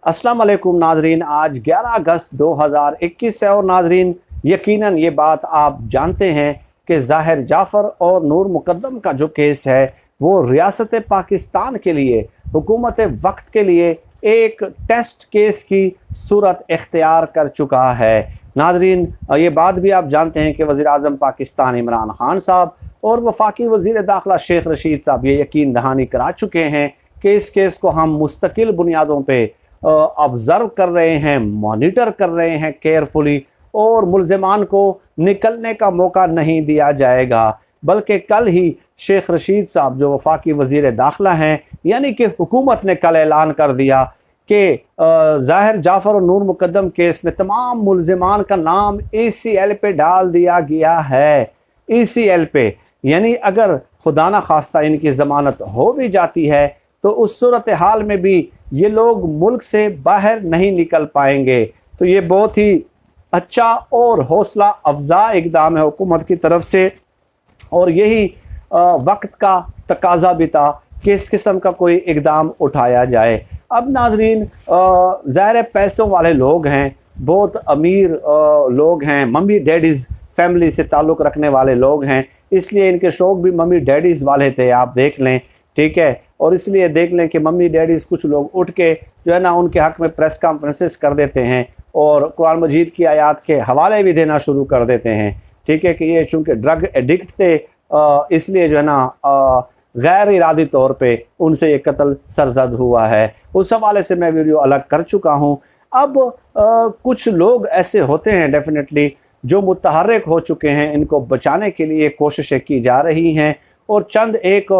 अस्सलाम वालेकुम नाजरीन। आज 11 अगस्त 2021 है और नाजरीन यकीनन ये बात आप जानते हैं कि ज़ाहिर जाफ़र और नूर मुक़द्दम का जो केस है वो रियासत पाकिस्तान के लिए, हुकूमत वक्त के लिए एक टेस्ट केस की सूरत इख्तियार कर चुका है। नाजरीन ये बात भी आप जानते हैं कि वज़ीर आज़म पाकिस्तान इमरान खान साहब और वफाकी वज़ीर दाखिला शेख रशीद साहब ये यकीन दहानी करा चुके हैं कि इस केस को हम मुस्तकिल बुनियादों पर ऑब्ज़र्व कर रहे हैं, मॉनिटर कर रहे हैं केयरफुली, और मुल्ज़िमान को निकलने का मौका नहीं दिया जाएगा। बल्कि कल ही शेख रशीद साहब जो वफाकी वज़ीर दाखिला हैं, यानी कि हुकूमत ने कल ऐलान कर दिया कि ज़ाहिर जाफ़र और नूर मुक़द्दम केस में तमाम मुल्ज़िमान का नाम ECL पे डाल दिया गया है। ECL पे, यानी अगर खुदा न खास्ता इनकी ज़मानत हो भी जाती है तो उस सूरत हाल में भी ये लोग मुल्क से बाहर नहीं निकल पाएंगे। तो ये बहुत ही अच्छा और हौसला अफजा इक़दाम है हुकूमत की तरफ से, और यही वक्त का तकाजा भी था कि इस किस्म का कोई इक़दाम उठाया जाए। अब नाजरीन ज़ाहिर पैसों वाले लोग हैं, बहुत अमीर लोग हैं, मम्मी डैडीज़ फैमिली से ताल्लुक़ रखने वाले लोग हैं, इसलिए इनके शौक़ भी मम्मी डैडीज़ वाले थे, आप देख लें, ठीक है। और इसलिए देख लें कि मम्मी डैडीज़ कुछ लोग उठ के जो है ना उनके हक़ में प्रेस कॉन्फ्रेंसेस कर देते हैं और कुरान मजीद की आयात के हवाले भी देना शुरू कर देते हैं, ठीक है, कि ये चूँकि ड्रग एडिक्ट थे इसलिए जो है ना गैर इरादी तौर पे उनसे ये कत्ल सरजद हुआ है। उस हवाले से मैं वीडियो अलग कर चुका हूँ। अब कुछ लोग ऐसे होते हैं डेफिनेटली जो मुतहर्रिक हो चुके हैं, इनको बचाने के लिए कोशिशें की जा रही हैं और चंद एक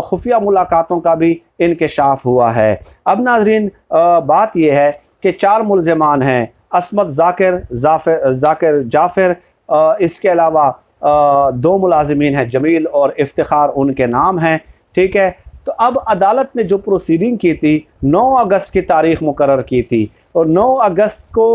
खुफिया मुलाकातों का भी इंकशाफ हुआ है। अब नाजरीन बात यह है कि 4 मुल्ज़िमान हैं, असमत ज़ाकिर जाफ़र, इसके अलावा 2 मुलाजिमीन हैं, जमील और इफ्तिखार उनके नाम हैं, ठीक है। तो अब अदालत ने जो प्रोसीडिंग की थी 9 अगस्त की तारीख़ मुकर्रर की थी और 9 अगस्त को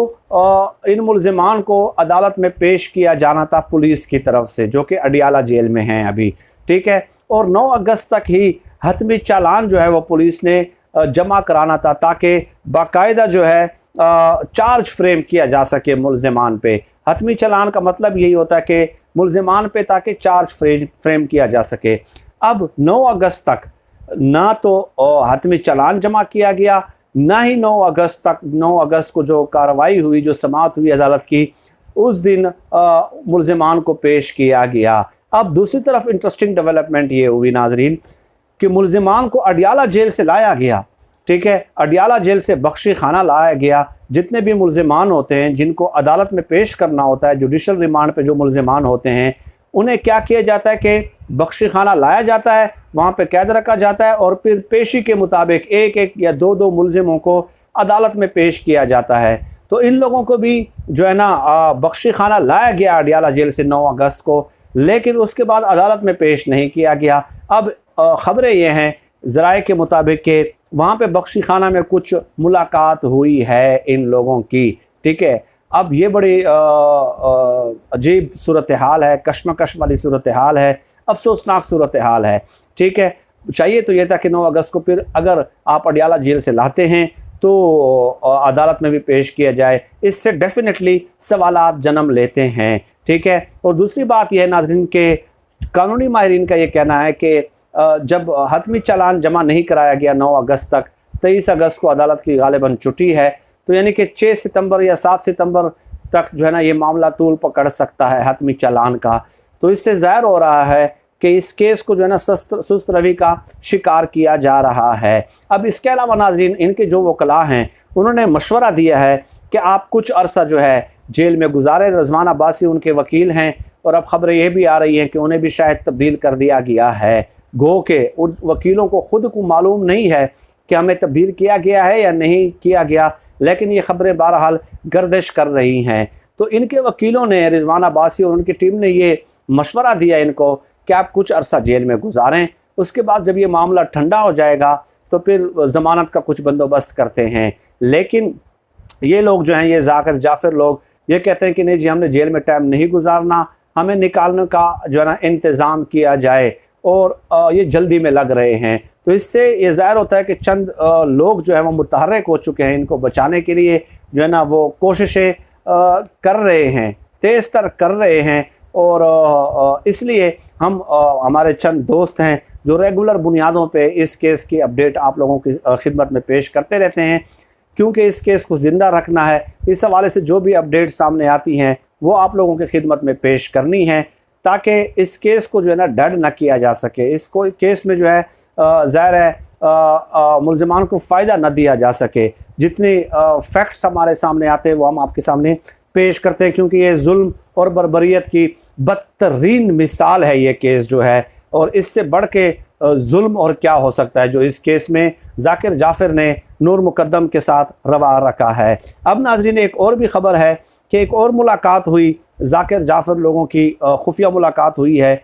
इन मुल्ज़िमान को अदालत में पेश किया जाना था पुलिस की तरफ से, जो कि अडियाला जेल में हैं अभी, ठीक है। और 9 अगस्त तक ही हतमी चालान जो है वो पुलिस ने जमा कराना था ताकि बाकायदा जो है चार्ज फ्रेम किया जा सके मुल्ज़िमान पे। हतमी चालान का मतलब यही होता है कि मुल्ज़िमान पे ताकि चार्ज फ्रेम किया जा सके। अब 9 अगस्त तक ना तो हतमी चालान जमा किया गया, ना ही 9 अगस्त को जो कार्रवाई हुई, जो समाअत हुई अदालत की, उस दिन मुल्ज़िमान को पेश किया गया। अब दूसरी तरफ इंटरेस्टिंग डेवलपमेंट ये हुई नाजरीन कि मुल्ज़िमान को अडियाला जेल से लाया गया, ठीक है, अडियाला जेल से बख्शी खाना लाया गया। जितने भी मुल्ज़िमान होते हैं जिनको अदालत में पेश करना होता है, जुडिशल रिमांड पे जो मुल्ज़िमान होते हैं, उन्हें क्या किया जाता है कि बख्शी खाना लाया जाता है, वहाँ पे कैद रखा जाता है और फिर पेशी के मुताबिक एक एक या दो मुल्ज़िमों को अदालत में पेश किया जाता है। तो इन लोगों को भी जो है ना बख्शी खाना लाया गया अडियाला जेल से 9 अगस्त को, लेकिन उसके बाद अदालत में पेश नहीं किया गया। अब ख़बरें ये हैं ज़राए के मुताबिक कि वहाँ पे बख्शी खाना में कुछ मुलाकात हुई है इन लोगों की, ठीक है। अब ये बड़ी अजीब सूरत हाल है, कशमकश वाली सूरत हाल है, अफसोसनाक सूरत हाल है, ठीक है। चाहिए तो ये था कि 9 अगस्त को फिर अगर आप अडियाला जेल से लाते हैं तो अदालत में भी पेश किया जाए, इससे डेफिनेटली सवालात जन्म लेते हैं, ठीक है। और दूसरी बात यह है नाज़रीन के कानूनी माहिरीन का ये कहना है कि जब हतमी चालान जमा नहीं कराया गया 9 अगस्त तक, 23 अगस्त को अदालत की गालिबन छुट्टी है, तो यानी कि 6 सितंबर या 7 सितंबर तक जो है ना ये मामला तूल पकड़ सकता है हतमी चालान का। तो इससे ज़ाहिर हो रहा है कि इस केस को जो है ना सुस्त रवि का शिकार किया जा रहा है। अब इसके अलावा नाज़रीन इनके जो वकला हैं उन्होंने मशवरा दिया है कि आप कुछ अरसा जो है जेल में गुजारे। रज़वान अब्बासी उनके वकील हैं और अब ख़बरें ये भी आ रही हैं कि उन्हें भी शायद तब्दील कर दिया गया है। गो के उन वकीलों को ख़ुद को मालूम नहीं है कि हमें तब्दील किया गया है या नहीं किया गया, लेकिन ये ख़बरें बहरहाल गर्दिश कर रही हैं। तो इनके वकीलों ने, रिजवान अब्बासी और उनकी टीम ने ये मशवरा दिया इनको कि आप कुछ अरसा जेल में गुजारें, उसके बाद जब ये मामला ठंडा हो जाएगा तो फिर ज़मानत का कुछ बंदोबस्त करते हैं। लेकिन ये लोग जो हैं, ये ज़ाकिर जाफ़र लोग, ये कहते हैं कि नहीं जी, हमने जेल में टाइम नहीं गुजारना, हमें निकालने का जो है ना इंतज़ाम किया जाए, और ये जल्दी में लग रहे हैं। तो इससे ये ज़ाहिर होता है कि चंद लोग जो है वो मुतहर्रिक हो चुके हैं, इनको बचाने के लिए जो है ना वो कोशिशें कर रहे हैं, तेज़ तर कर रहे हैं। और इसलिए हम हमारे चंद दोस्त हैं जो रेगुलर बुनियादों पे इस केस की अपडेट आप लोगों की खिदमत में पेश करते रहते हैं, क्योंकि इस केस को ज़िंदा रखना है। इस हवाले से जो भी अपडेट सामने आती हैं वो आप लोगों की खिदमत में पेश करनी है, ताकि इस केस को जो है ना डेड ना किया जा सके। इसको केस में जो है ज़ाहिर है मुल्ज़िमान को फ़ायदा न दिया जा सके। जितने फैक्ट्स हमारे सामने आते हैं वो हम आपके सामने पेश करते हैं, क्योंकि ये जुल्म और बर्बरियत की बदतरीन मिसाल है ये केस जो है। और इससे बढ़ के जुल्म और क्या हो सकता है जो इस केस में जाकिर जाफ़र ने नूर मुकद्दम के साथ रवा रखा है। अब नाज़रीन एक और भी ख़बर है कि एक और मुलाकात हुई, जाकिर जाफ़र लोगों की खुफिया मुलाकात हुई है।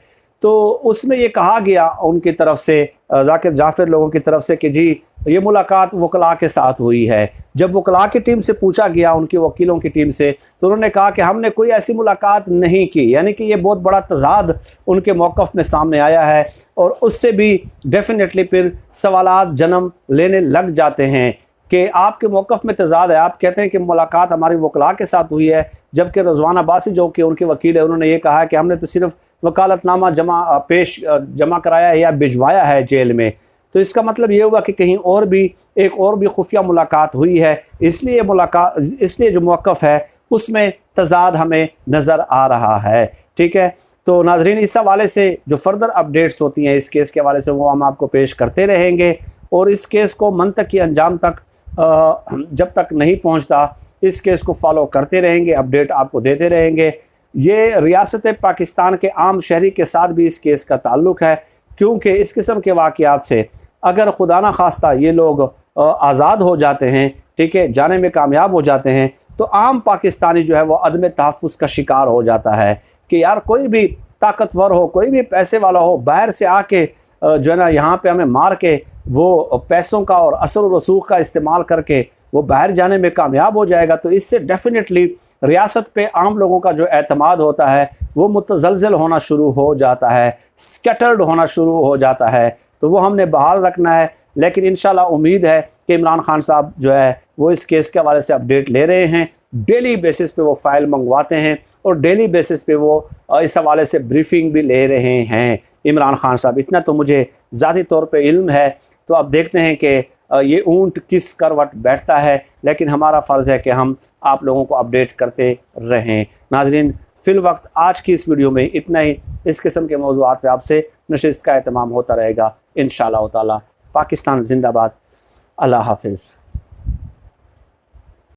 तो उसमें ये कहा गया उनकी तरफ से, जाकिर जाफ़र लोगों की तरफ से, कि जी ये मुलाकात वकला के साथ हुई है। जब वकला की टीम से पूछा गया, उनके वकीलों की टीम से, तो उन्होंने कहा कि हमने कोई ऐसी मुलाकात नहीं की। यानी कि ये बहुत बड़ा तज़ाद उनके मौक़िफ़ में सामने आया है, और उससे भी डेफिनेटली फिर सवालात जन्म लेने लग जाते हैं कि आपके मौक़िफ़ में तज़ाद है। आप कहते हैं कि मुलाकात हमारी वकला के साथ हुई है, जबकि रज़वान अब्बासी जो कि उनके वकील है, उन्होंने ये कहा है कि हमने तो सिर्फ़ वकालतनामा जमा कराया है या भिजवाया है जेल में। तो इसका मतलब ये हुआ कि कहीं और भी एक और भी खुफिया मुलाकात हुई है, इसलिए जो मौक़िफ़ है उसमें तज़ाद हमें नज़र आ रहा है। ठीक है, तो नाज़रीन इस हवाले से जो फर्दर अपडेट्स होती हैं इस केस के हवाले से वो हम आपको पेश करते रहेंगे, और इस केस को मंतकी अंजाम तक जब तक नहीं पहुंचता इस केस को फॉलो करते रहेंगे, अपडेट आपको देते रहेंगे। ये रियासत पाकिस्तान के आम शहरी के साथ भी इस केस का ताल्लुक़ है, क्योंकि इस किस्म के वाक़यात से अगर खुदा न खास्ता ये लोग आज़ाद हो जाते हैं, ठीक है, जाने में कामयाब हो जाते हैं, तो आम पाकिस्तानी जो है वो अदम तहफ़्फ़ुज़ का शिकार हो जाता है कि यार कोई भी ताकतवर हो, कोई भी पैसे वाला हो, बाहर से आके जो है ना यहाँ पे हमें मार के वो पैसों का और असर व रसूख का इस्तेमाल करके वो बाहर जाने में कामयाब हो जाएगा। तो इससे डेफिनेटली रियासत पे आम लोगों का जो एतमाद होता है वो मुतज़लज़ल होना शुरू हो जाता है, स्कैटर्ड होना शुरू हो जाता है। तो वो हमने बहाल रखना है। लेकिन इंशाल्लाह उम्मीद है कि इमरान खान साहब जो है वो इस केस के हवाले से अपडेट ले रहे हैं, डेली बेसिस पे वो फ़ाइल मंगवाते हैं और डेली बेसिस पे वो इस हवाले से ब्रीफिंग भी ले रहे हैं इमरान खान साहब। इतना तो मुझे ज़ाती तौर पे इल्म है। तो अब देखते हैं कि ये ऊँट किस करवट बैठता है, लेकिन हमारा फ़र्ज़ है कि हम आप लोगों को अपडेट करते रहें। नाज़रीन फ़िल वक्त आज की इस वीडियो में इतना ही। इस किस्म के मौज़ूआत पे आपसे नशिस्त का एहतमाम होता रहेगा इंशाअल्लाह ताला। पाकिस्तान ज़िंदाबाद। अल्लाह हाफ़िज़।